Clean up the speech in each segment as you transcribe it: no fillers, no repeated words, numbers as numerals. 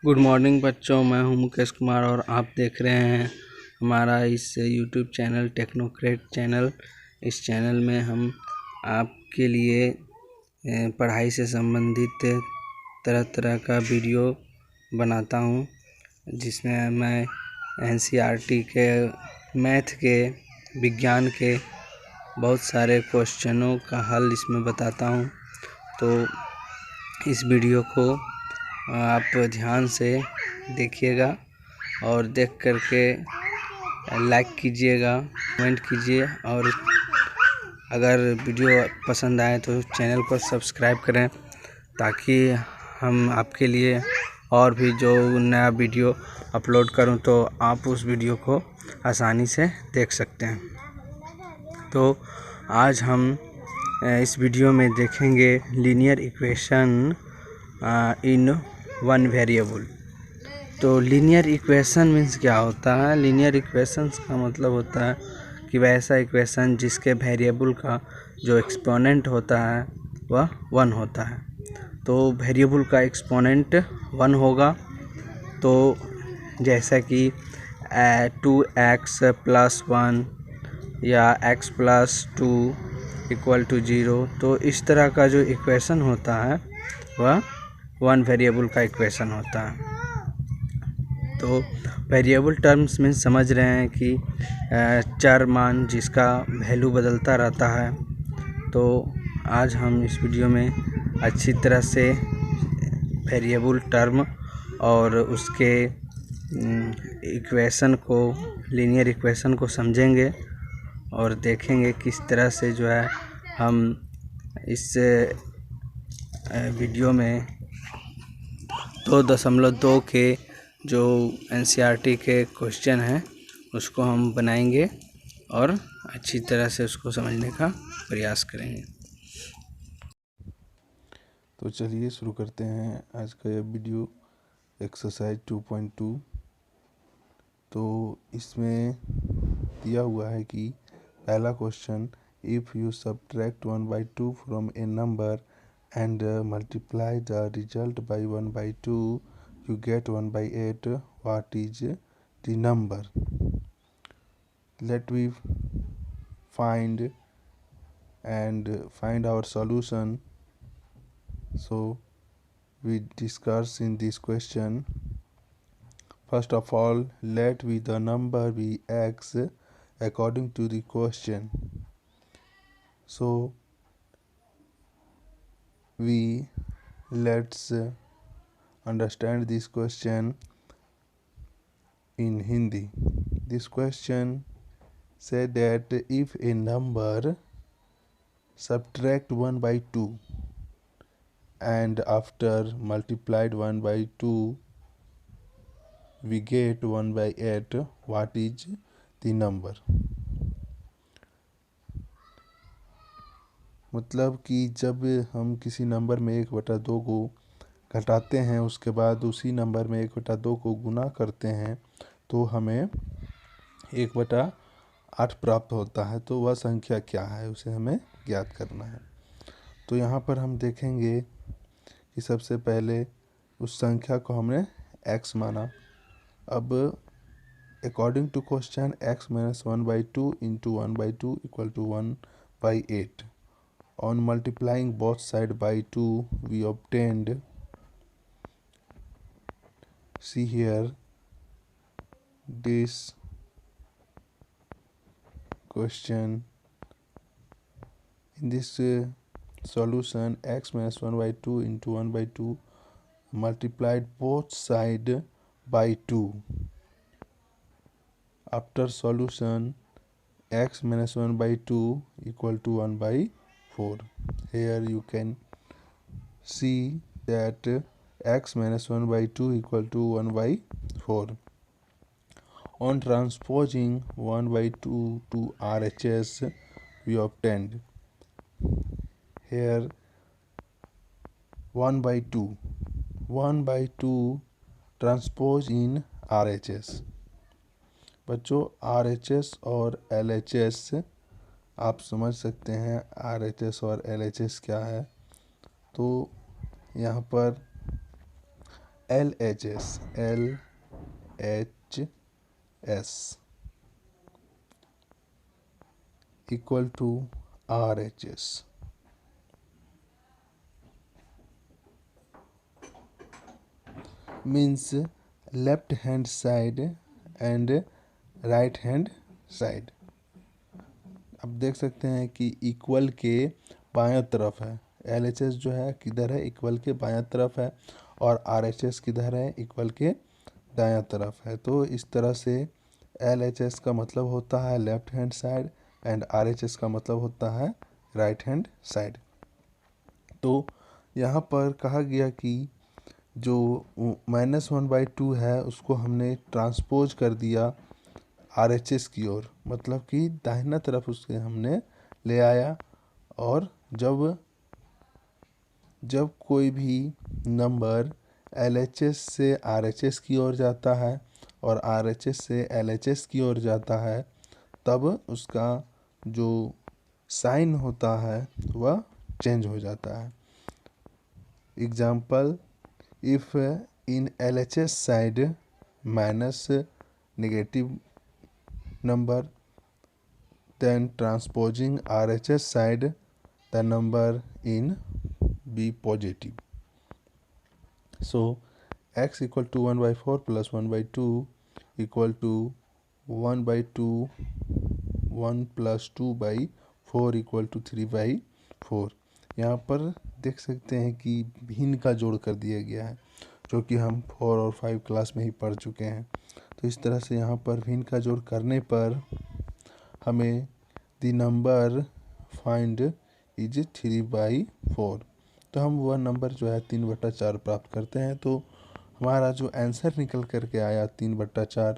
Good morning बच्चों, मैं हूं मुकेश कुमार और आप देख रहे हैं हमारा इस यूट्यूब चैनल टेक्नोक्रेट चैनल। इस चैनल में हम आपके लिए पढ़ाई से संबंधित तरह तरह का वीडियो बनाता हूं, जिसमें मैं एनसीईआरटी के, मैथ के, विज्ञान के बहुत सारे क्वेश्चनों का हल इसमें बताता हूं। तो इस वीडियो को आप ध्यान से देखिएगा और देख करके लाइक कीजिएगा, कमेंट कीजिए और अगर वीडियो पसंद आए तो चैनल को सब्सक्राइब करें, ताकि हम आपके लिए और भी जो नया वीडियो अपलोड करूं तो आप उस वीडियो को आसानी से देख सकते हैं। तो आज हम इस वीडियो में देखेंगे linear equation in one variable. तो लीनियर इक्वेशन मीन्स क्या होता है? लीनियर इक्वेशंस का मतलब होता है कि वैसा इक्वेशन जिसके वेरिएबल का जो एक्सपोनेंट होता है वह 1 होता है। तो वेरिएबल का एक्सपोनेंट 1 होगा, तो जैसा कि 2x + 1 या x + 2 = 0, तो इस तरह का जो इक्वेशन होता है वह 1 वेरिएबल का इक्वेशन होता है। तो वेरिएबल टर्म्स में समझ रहे हैं कि चर मान जिसका वैल्यू बदलता रहता है। तो आज हम इस वीडियो में अच्छी तरह से वेरिएबल टर्म और उसके इक्वेशन को, लीनियर इक्वेशन को समझेंगे और देखेंगे किस तरह से जो है हम इस वीडियो में 2.2 के जो एनसीईआरटी के क्वेश्चन हैं उसको हम बनाएंगे और अच्छी तरह से उसको समझने का प्रयास करेंगे। तो चलिए शुरू करते हैं आज का यह वीडियो एक्सरसाइज 2.2। तो इसमें दिया हुआ है कि पहला question, if you subtract 1/2 from A number and multiply the result by 1/2, you get 1/8. What is the number? Let we find our solution. So we discuss in this question. First of all, let the number be x according to the question. So let's understand this question in Hindi. This question said that if a number subtract 1/2 and after multiplied 1/2 we get 1/8, what is the number? मतलब कि जब हम किसी number में 1/2 को घटाते हैं, उसके बाद उसी नंबर में 1/2 को गुना करते हैं तो हमें 1/8 प्राप्त होता है। तो वह संख्या क्या है, उसे हमें ज्ञात करना है। तो यहाँ पर हम देखेंगे कि सबसे पहले उस संख्या को हमने x माना। अब according to question x - 1/2 × 1/2 = 1/8. On multiplying both sides by 2 we obtained, see here, this question. In this solution, x - 1/2 × 1/2 multiplied both sides by 2. After solution, x - 1/2 = 1/4. Here you can see that x - 1/2 = 1/4. On transposing 1/2 to RHS, we obtained here 1/2 transpose in RHS। बच्चों, RHS और LHS आप समझ सकते हैं RHS और LHS क्या है। तो यहाँ पर LHS equal to RHS. Means left hand side and right hand side. अब देख सकते हैं कि इक्वल के बायां तरफ है। LHS जो है किधर है, इक्वल के बायां तरफ है, और RHS किधर है, इक्वल के दायां तरफ है। तो इस तरह से LHS का मतलब होता है left hand side and RHS का मतलब होता है राइट हैंड साइड। तो यहाँ पर कहा गया कि जो -1/2 है उसको हमने ट्रांसपोज कर दिया RHS की ओर, मतलब कि दाहिना तरफ उसके हमने ले आया। और जब कोई भी नंबर LHS से RHS की ओर जाता है और RHS से LHS की ओर जाता है, तब उसका जो साइन होता है वह चेंज हो जाता है। Example, if in LHS side minus negative number, then transposing RHS side the number in be positive. So x equal to 1/4 plus 1/2 equal to 1/2, 1 plus 2/4 equal to 3/4। यहाँ पर देख सकते हैं कि भिन्न का जोड़ कर दिया गया है, जो कि हम 4 और 5 क्लास में ही पढ़ चुके हैं। तो इस तरह से यहाँ पर भिन्न का जोड़ करने पर हमें द नंबर फाइंड इज 3/4। तो हम वह नंबर जो है 3/4 प्राप्त करते हैं। तो हमारा जो आंसर निकल करके आया 3/4,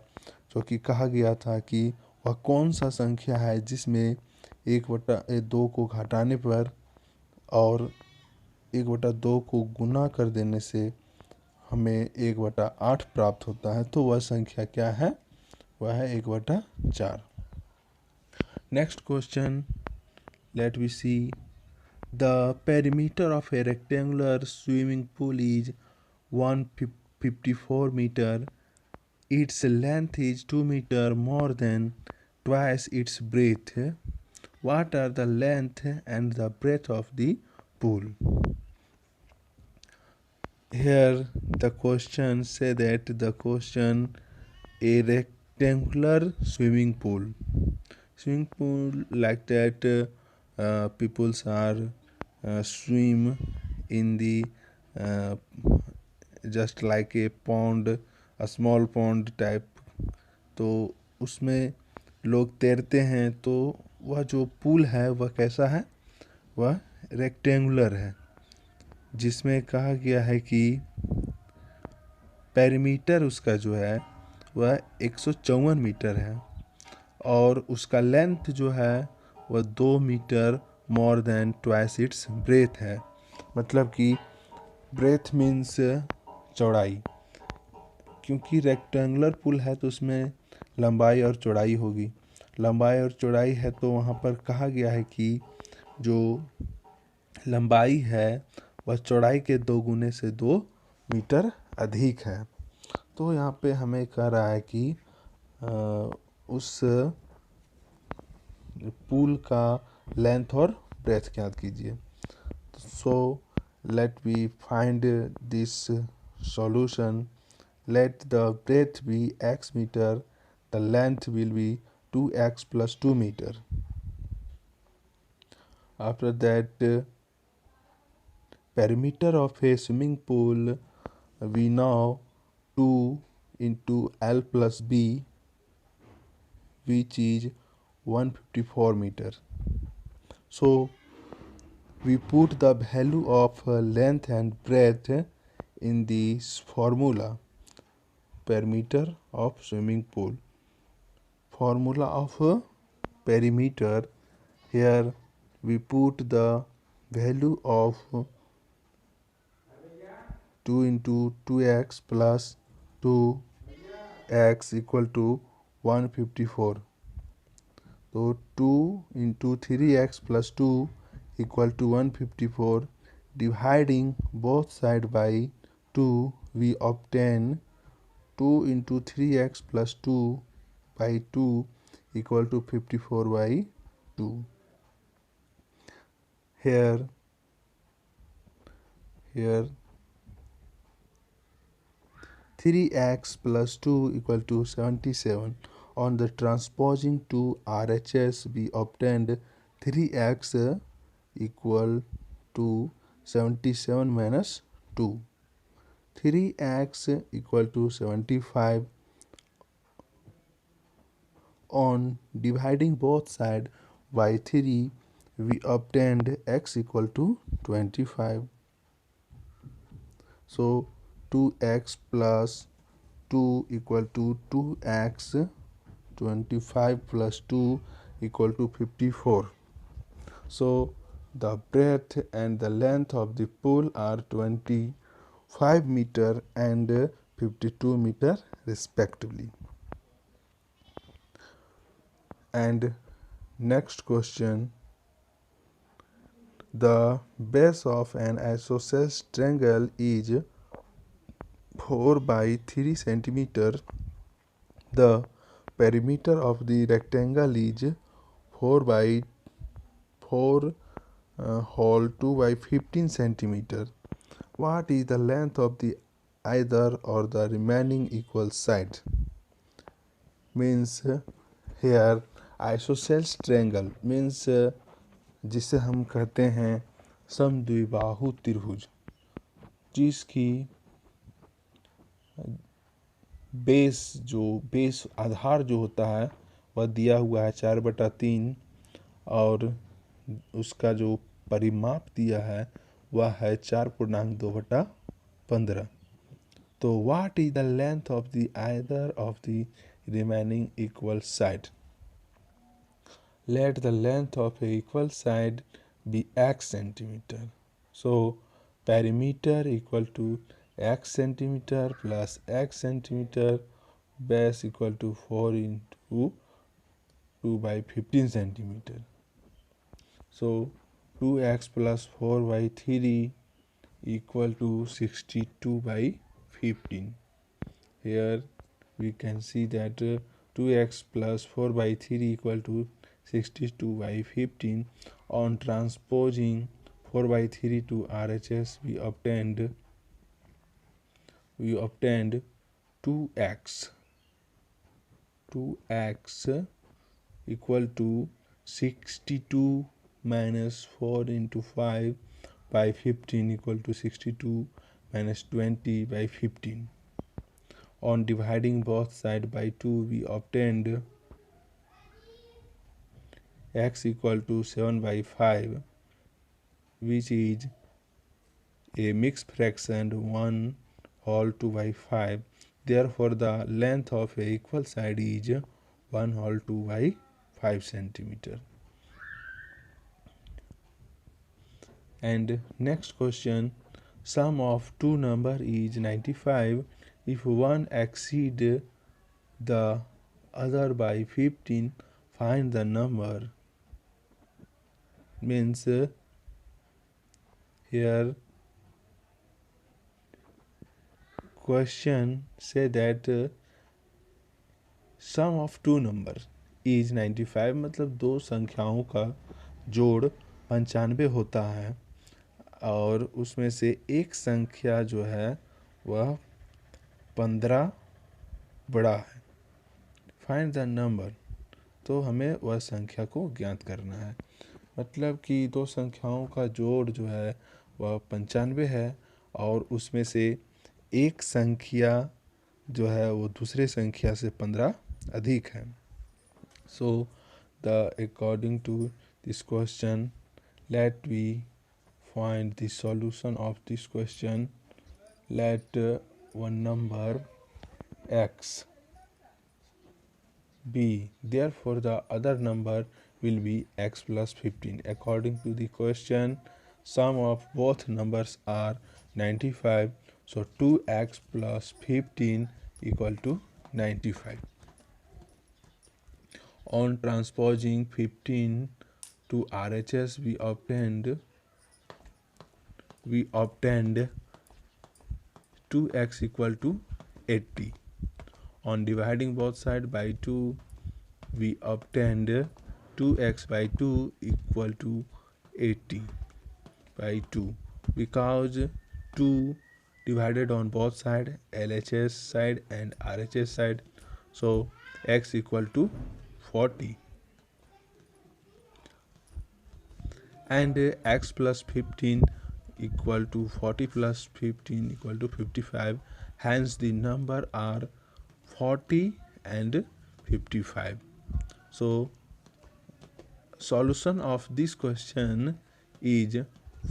जो कि कहा गया था कि वह कौन सा संख्या है जिसमें 1/2 को घटाने पर और 1/2 को गुना कर देने से हमें 1/8 प्राप्त होता है। तो वह संख्या क्या है, वह है 1/4। Next question, let we see. The perimeter of a rectangular swimming pool is 154 meter. Its length is 2 meter, more than twice its breadth. What are the length and the breadth of the pool? Here the question say that the question, a rectangular swimming pool like that peoples are swim in the just like a pond, a small pond type। तो उसमें लोग तैरते हैं। तो वह जो pool है वह कैसा है, वह रेक्टेंगुलर है, जिसमें कहा गया है कि पेरीमीटर उसका जो है वह 154 मीटर है, और उसका लेंथ जो है वह 2 metre, more than twice its breadth है। मतलब कि ब्रेथ मीन्स चौड़ाई, क्योंकि रेक्टेंगुलर पुल है तो उसमें लंबाई और चौड़ाई होगी। लंबाई और चौड़ाई है तो वहाँ पर कहा गया है कि जो लंबाई है वह चौड़ाई के 2 गुने से 2 मीटर अधिक है। तो यहाँ पे हमें कह रहा है कि उस पूल का लेंथ और ब्रेथ ज्ञात कीजिए। So let we find this solution. Let the breadth be x metre, the length will be 2x plus 2 meter. After that, perimeter of a swimming pool, we know 2 into L plus B, which is 154 meter. So we put the value of length and breadth in this formula, perimeter of swimming pool. Formula of perimeter, here we put the value of 2 into 2x plus 2x equal to 154. So 2 into 3x plus 2 equal to 154. Dividing both sides by 2, we obtain 2 into 3x plus 2 by 2 equal to 54 by 2. Here 3x plus 2 equal to 77. On the transposing to RHS, we obtained 3x equal to 77 minus 2. 3x equal to 75. On dividing both sides by 3, we obtained x equal to 25. So 2x plus 2 equal to 2x, 25 plus 2 equal to 54. So the breadth and the length of the pool are 25 meter and 52 meter respectively. And next question, the base of an isosceles triangle is 4 by 3 centimeter. The perimeter of the rectangle is 4 by 4 whole 2 by 15 centimeter. What is the length of the either or the remaining equal side? Means here isosceles triangle means जिसे हम कहते हैं समद्विबाहु त्रिभुज, जिसकी base आधार जो होता है वह दिया हुआ है 4/3 और उसका जो परिमाप दिया है वह है 4.2/15. तो what is the length of the either of the remaining equal side? Let the length of a equal side be x centimeter. So perimeter equal to x centimeter plus x centimeter, base equal to 4 into 2 by 15 centimeter. So 2x plus 4 by 3 equal to 62 by 15. Here we can see that 2x plus 4 by 3 equal to 62 by 15. On transposing 4 by 3 to RHS, we obtained 2x equal to 62 minus 4 into 5 by 15 equal to 62 minus 20 by 15. On dividing both sides by 2, we obtained x equal to 7 by 5, which is a mixed fraction 1 whole 2 by 5. Therefore, the length of a equal side is 1 whole 2 by 5 centimeter. And next question, sum of two number is 95. If one exceed the other by 15, find the number. Means here question say that sum of two number is 95, मतलब दो संख्याओं का जोड़ 95 होता है और उसमें से एक संख्या जो है वह 15 बड़ा है. Find the number. तो हमें वह संख्या को ज्ञात करना है. मतलब कि दो संख्याओं का जोड़ जो है वह 95 है और उसमें से एक संख्या जो है वो दूसरे संख्या से 15 अधिक है. So according to this question, let we find the solution of this question. Let one number x be, therefore the other number will be x plus 15. According to the question, sum of both numbers are 95, so 2x plus 15 equal to 95. On transposing 15 to RHS, we obtained 2x equal to 80. On dividing both sides by 2, we obtained 2x by 2 equal to 80 by 2, because 2 divided on both sides, LHS side and RHS side, so x equal to 40. And x plus 15 equal to 40 plus 15 equal to 55. Hence the number are 40 and 55. So solution of this question is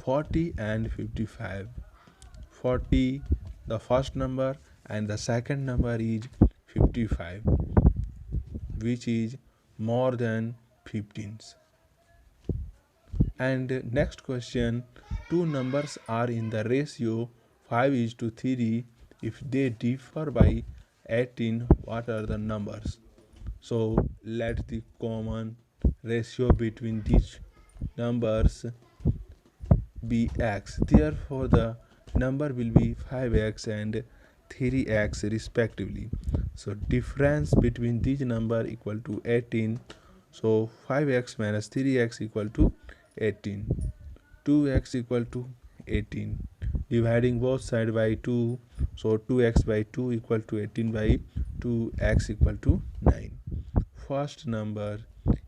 40 and 55. 40 the first number and the second number is 55, which is more than 15. And next question, two numbers are in the ratio 5:3. If they differ by 18, what are the numbers? So let the common ratio between these numbers be x. Therefore the number will be 5x and 3x respectively. So difference between these number equal to 18. So 5x minus 3x equal to 18. 2x equal to 18. Dividing both sides by 2. So 2x by 2 equal to 18 by 2, x equal to 9. First number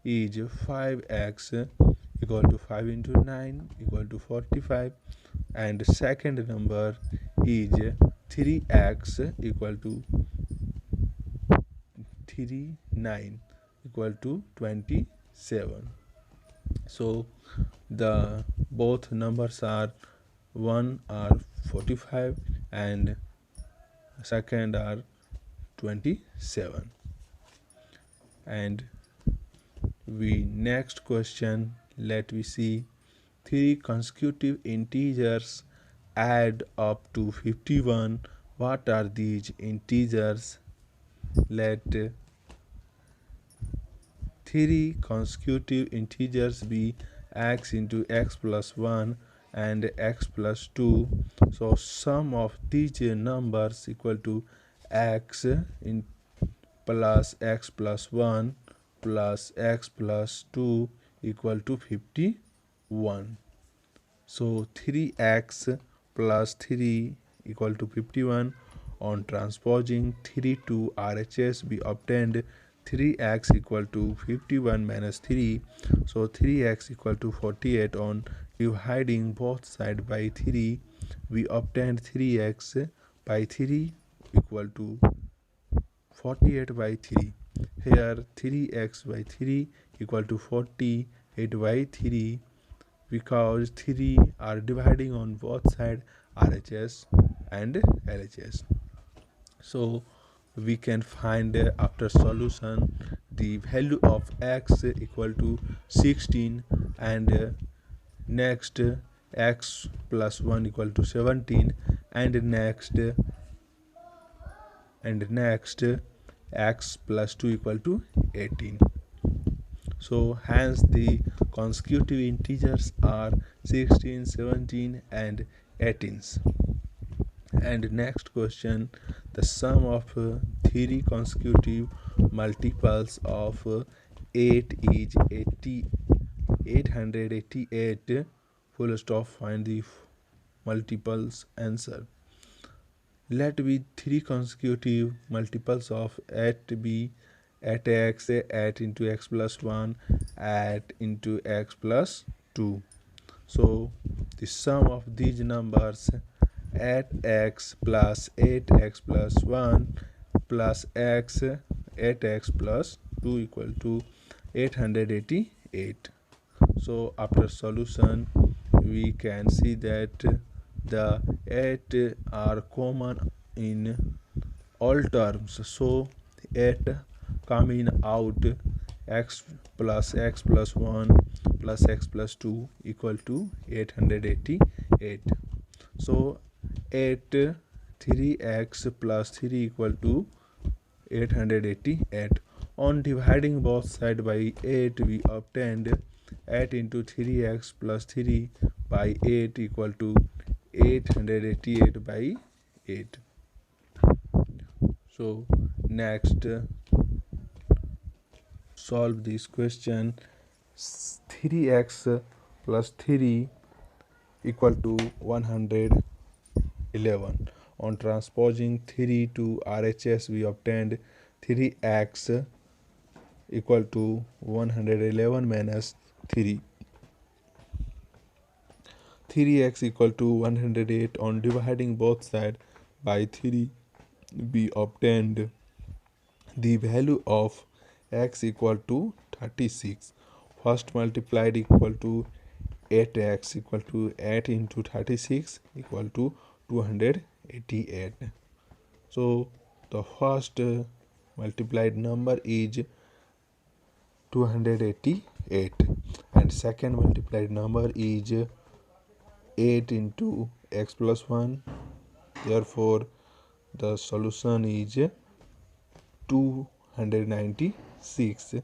is 5x equal to 5 into 9 equal to 45, and second number is 3x equal to 9 equal to 27. So the both numbers are, one are 45 and second are 27. And we next question, let we see, three consecutive integers add up to 51. What are these integers? Let three consecutive integers be x into x plus 1 and x plus 2. So sum of these numbers equal to x in plus x plus 1 plus x plus 2 equal to 51. So 3x plus 3 equal to 51. On transposing 3 to RHS, we obtained 3x equal to 51 minus 3. So 3x equal to 48. On dividing both sides by 3, we obtained 3x by 3 equal to 48 by 3. Here 3x by 3 equal to 48 by 3, because 3 are dividing on both sides, RHS and LHS. So we can find after solution the value of x equal to 16, and next x plus 1 equal to 17, and next x plus 2 equal to 18. So hence the consecutive integers are 16, 17 and 18. And next question, the sum of three consecutive multiples of 8 is 888. Full stop. Find the multiples answer. Let be three consecutive multiples of 8 be 8x, 8 into x plus 1, 8 into x plus 2. So the sum of these numbers, 8x plus 8x plus 1 plus x, 8x plus 2 equal to 888. So after solution, we can see that the 8 are common in all terms. So 8 coming out, x plus 1 plus x plus 2 equal to 888. So 8 3x plus 3 equal to 888. On dividing both sides by 8, we obtained 8 into 3x plus 3 by 8 equal to 888 by 8. So next, solve this question. 3x plus 3 equal to 111. On transposing 3 to RHS, we obtained 3x equal to 111 minus 3. 3x equal to 108. On dividing both sides by 3, we obtained the value of x equal to 36. First multiplied equal to 8x equal to 8 into 36 equal to 288. So the first multiplied number is 288 and second multiplied number is 8 into x plus 1. Therefore the solution is 296,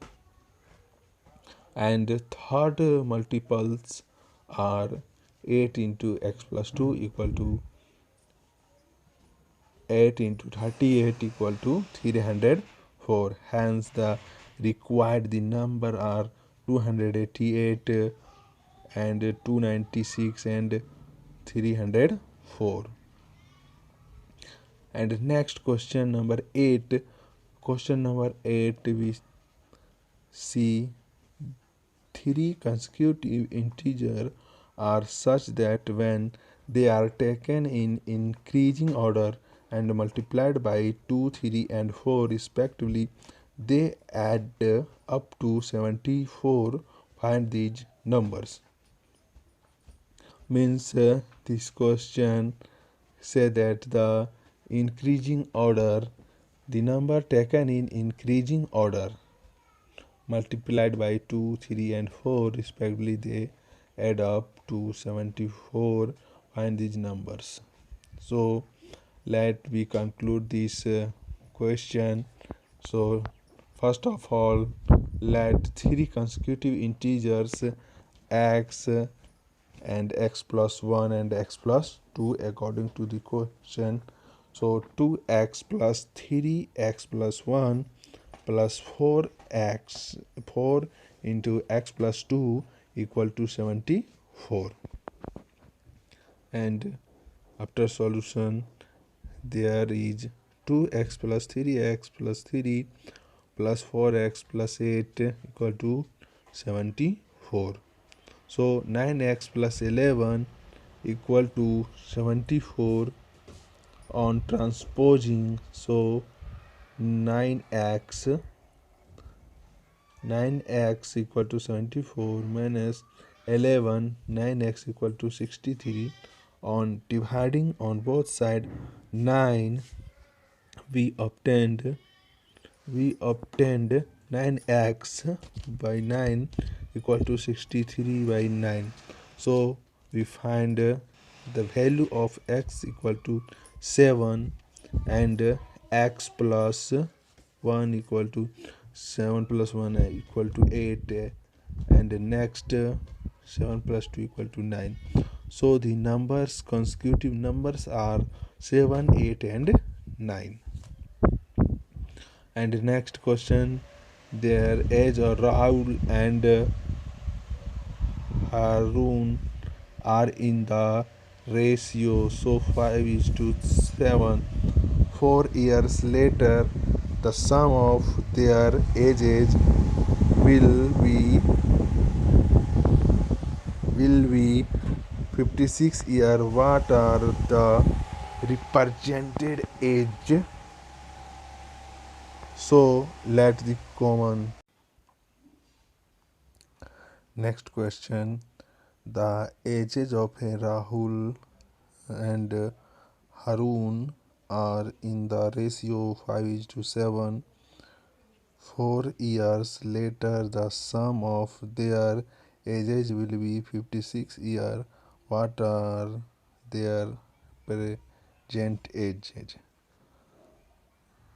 and third multiples are 8 into x plus 2 equal to 8 into 38 equal to 304. Hence the number are 288 and 296 and 304. And next question number 8. Question number 8, we see 3 consecutive integers are such that when they are taken in increasing order and multiplied by 2, 3 and 4 respectively, they add up to 74. Find these numbers. Means this question say that the increasing order, the number taken in increasing order multiplied by 2, 3 and 4 respectively, they add up to 74. Find these numbers. So let we conclude this question. So first of all, let 3 consecutive integers x and x plus 1 and x plus 2 according to the question. So 2x plus 3x plus 1 plus 4 into x plus 2 equal to 74. And after solution, there is 2x plus 3x plus 3 plus 4x plus 8 equal to 74. So 9x plus 11 equal to 74 on transposing. So 9x equal to 74 minus 11, 9x equal to 63. On dividing on both sides 9, we obtained 9x by 9 equal to 63 by 9. So we find the value of x equal to 7 and x plus 1 equal to 7 plus 1 equal to 8, and the next 7 plus 2 equal to 9. So the numbers, consecutive numbers are 7, 8 and 9. And the next question, their age are Rahul and Harun are in the ratio so 5:7. 4 years later, the sum of their ages will be 56 years. What are the represented age? So let the common. Next question, the ages of Rahul and Harun are in the ratio 5:7. 4 years later, the sum of their ages will be 56 years. What are their present ages?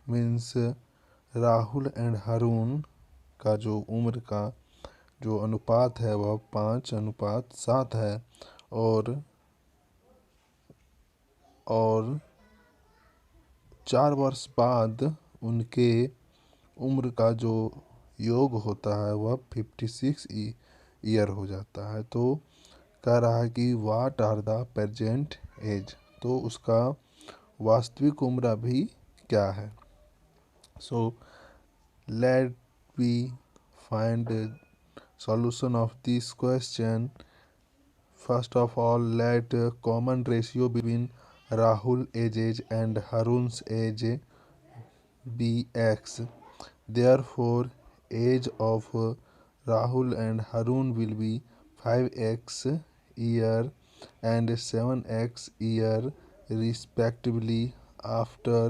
Means Rahul and Haroon का जो उम्र का जो अनुपात है वह 5:7 है, और 4 वर्ष बाद उनके उम्र का जो योग होता है वह 56 ईयर हो जाता है। तो कह रहा है कि what are the present age, तो उसका वास्तविक उम्र अभी क्या है। So let we find solution of this question. First of all, let common ratio between Rahul age and Harun's age be x. Therefore, age of Rahul and Harun will be 5x year and 7x year respectively. After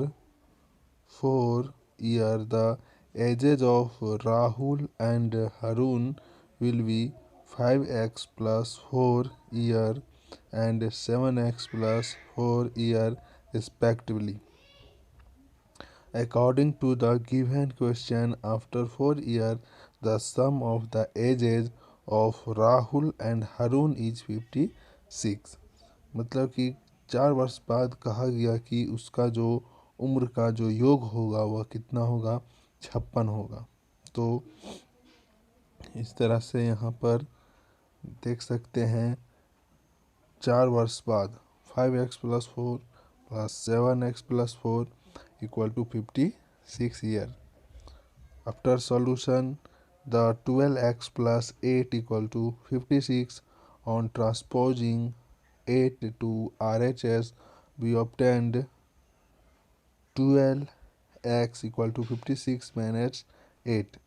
4 years, the ages of Rahul and Harun will be 5x plus 4 year and 7x plus 4 year respectively. According to the given question, after 4 years, the sum of the ages of Rahul and Harun is 56. मतलब कि 4 वर्ष बाद कहा गया कि उसका जो उम्र का जो योग होगा वह कितना होगा, 56 होगा। तो इस तरह से यहाँ पर देख सकते हैं 4 वर्ष बाद 5x plus 4 plus 7x plus 4 equal to 56 year. After solution the 12x plus 8 equal to 56 on transposing 8 to RHS we obtained 12x equal to 56 minus 8.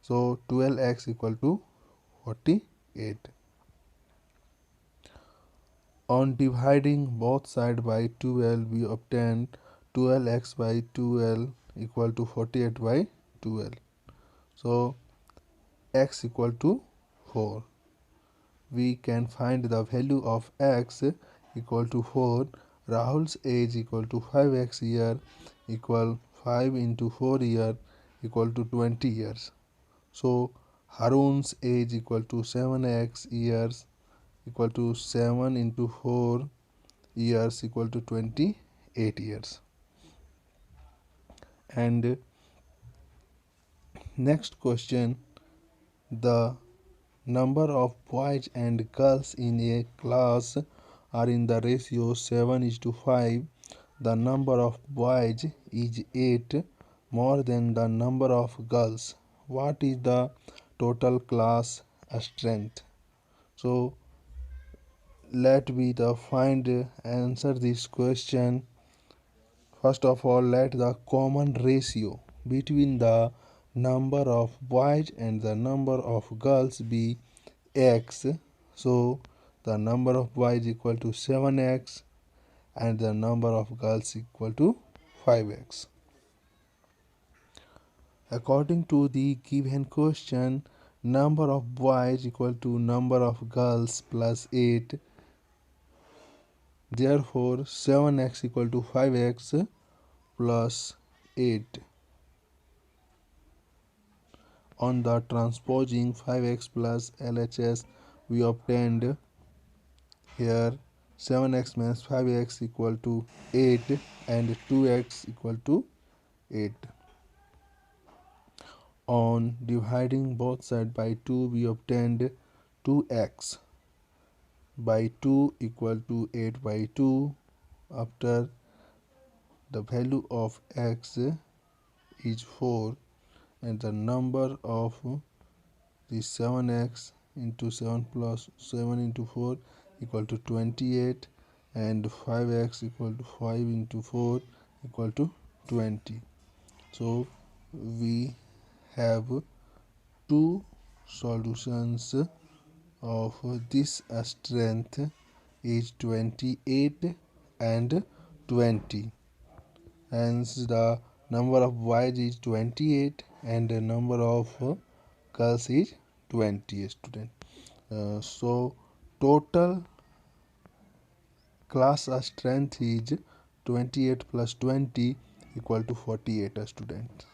So 12x equal to 48. On dividing both sides by 12 we obtained 12x by 12 equal to 48 by 12. So x equal to 4. We can find the value of x equal to 4. Rahul's age equal to 5x year equal 5 into 4 year equal to 20 years. So Harun's age equal to 7x years equal to 7 into 4 years equal to 28 years. And next question, the number of boys and girls in a class are in the ratio 7:5. The number of boys is 8 more than the number of girls. What is the total class strength? So let me find answer this question. First of all, let the common ratio between the number of boys and the number of girls be x. So the number of boys equal to 7x and the number of girls equal to 5x. According to the given question, number of boys equal to number of girls plus 8. Therefore 7x equal to 5x plus 8. On the transposing 5x plus LHS, we obtained here 7x minus 5x equal to 8 and 2x equal to 8. On dividing both sides by 2, we obtained 2x by 2 equal to 8 by 2. After the value of x is 4 and the number of the 7x into 7 plus 7 into 4 equal to 28 and 5x equal to 5 into 4 equal to 20. So we have two solutions of this strength is 28 and 20. Hence the number of boys is 28 and the number of girls is 20 student. So total class strength is 28 plus 20 equal to 48 student.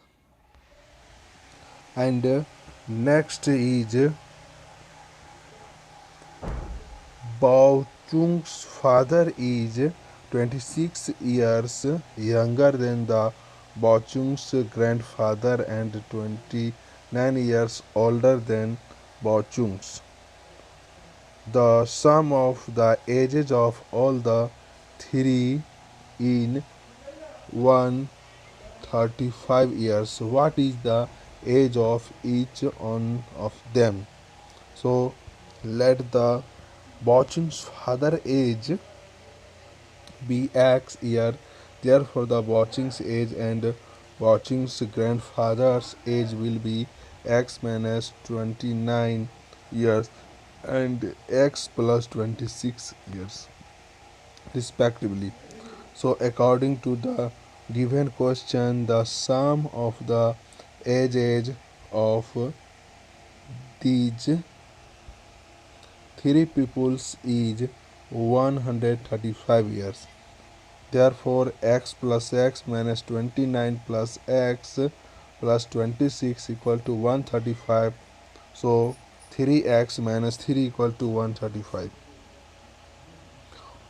And next is Bao Chung's father is 26 years younger than the Bochung's grandfather and 29 years older than Bochung's. The sum of the ages of all the three in 135 years. What is the age of each one of them? So let the Bochung's father age be X year. Therefore, the Bochung's age and Bochung's grandfather's age will be X minus 29 years and X plus 26 years respectively. So, according to the given question, the sum of the age of these three peoples is 135 years. Therefore, x plus x minus 29 plus x plus 26 equal to 135. So, 3x minus 3 equal to 135.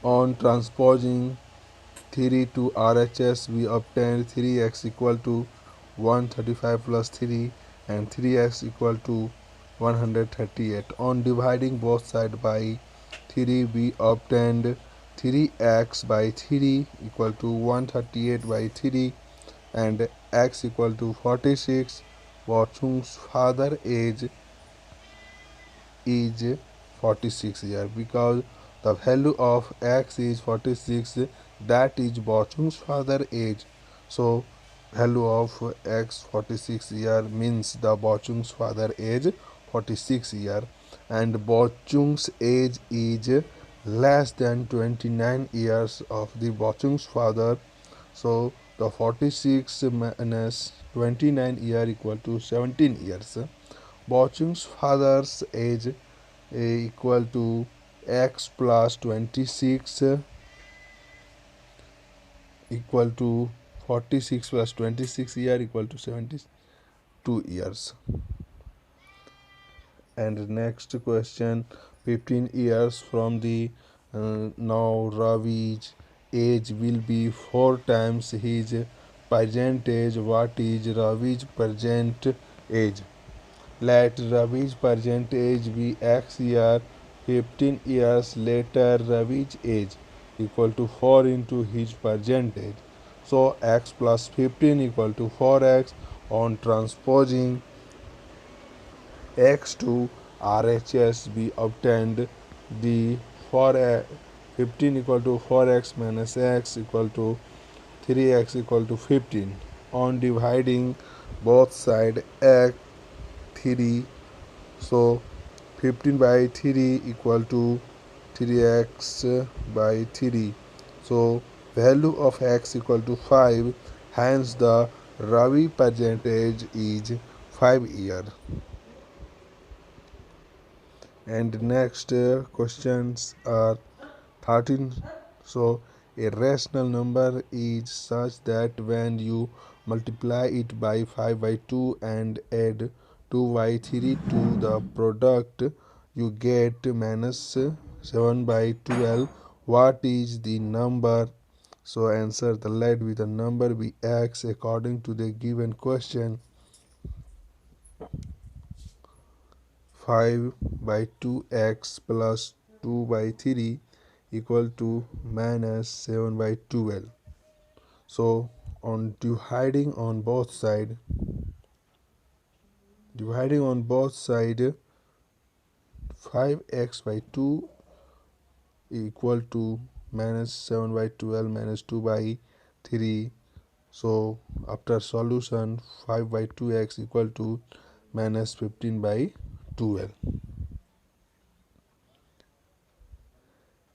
On transposing 3 to RHS, we obtained 3x equal to 135 plus 3 and 3x equal to 138. On dividing both sides by 3, we obtained 3x by 3 equal to 138 by 3 and x equal to 46. Bochung's father age is 46 years because the value of x is 46, that is Bochung's father age. So value of x 46 year means the Bochung's father age 46 year and Bochung's age is less than 29 years of the Bochung's father. So the 46 minus 29 year equal to 17 years. Bochung's father's age equal to x plus 26 equal to 46 plus 26 year equal to 72 years. And next question, 15 years from the now Ravi's age will be 4 times his present age. What is Ravi's present age? Let Ravi's present age be x year. 15 years later, Ravi's age equal to 4 into his present age. So x plus 15 equal to 4x. On transposing x to RHS, we obtained the 15 equal to 4x minus x equal to 3x equal to 15. On dividing both sides x 3, so 15 by 3 equal to 3x by 3. So value of x equal to 5. Hence the Ravi percentage is 5 year. And next questions are 13. So a rational number is such that when you multiply it by 5 by 2 and add 2 by 3 to the product, you get minus 7 by 12. What is the number? So answer the let with the number be x according to the given question. 5 by 2x plus 2 by 3 equal to minus 7 by 12. So on dividing on both side 5x by 2 equal to minus 7 by 12 minus 2 by 3. So after solution 5 by 2x equal to minus 15 by 12.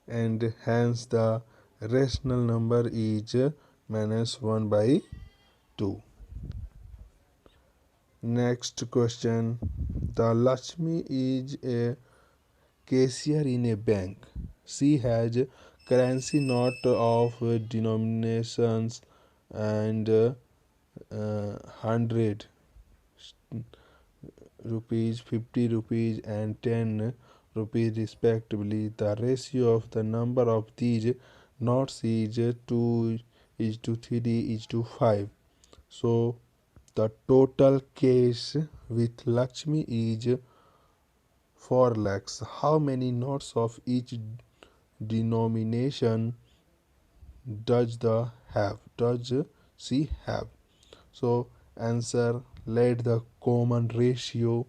And hence the rational number is minus 1 by 2. Next question, the Lakshmi is a cashier in a bank. She has currency note of denominations and 100 rupees, 50 rupees and 10 rupees respectively. The ratio of the number of these knots is 2 is to 3 is to 5. So the total cash with Lakshmi is 4 lakhs. How many knots of each denomination does she have? So answer, let the common ratio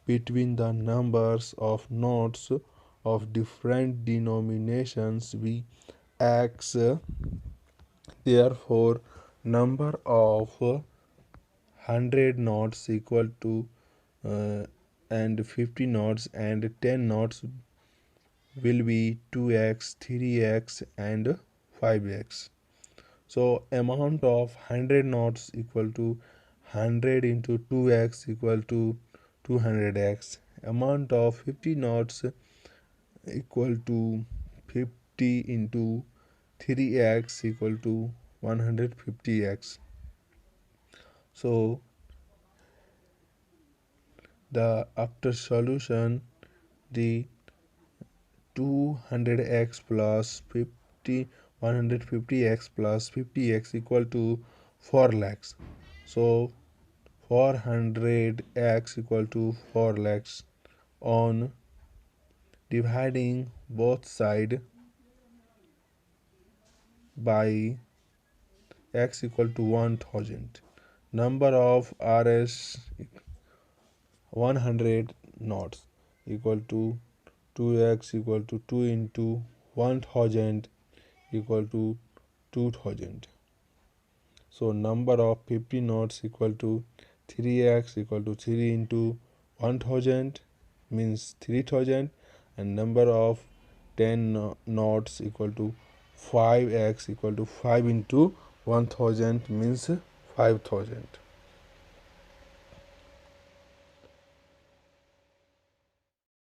between the numbers of notes of different denominations be x. Therefore number of 100 knots equal to and 50 knots and 10 knots will be 2x, 3x and 5x. So amount of 100 knots equal to 100 into 2x equal to 200x. Amount of 50 knots equal to 50 into 3x equal to 150x. So the after solution, the 200x plus 150x plus 50x equal to 4 lakhs. So 400x equal to 4 lakhs. On dividing both sides by x equal to 1000, number of RS 100 knots equal to 2x equal to 2 into 1000 equal to 2000. So number of 50 knots equal to 3x equal to 3 into 1000 means 3000, and number of 10 knots equal to 5x equal to 5 into 1000 means 5000.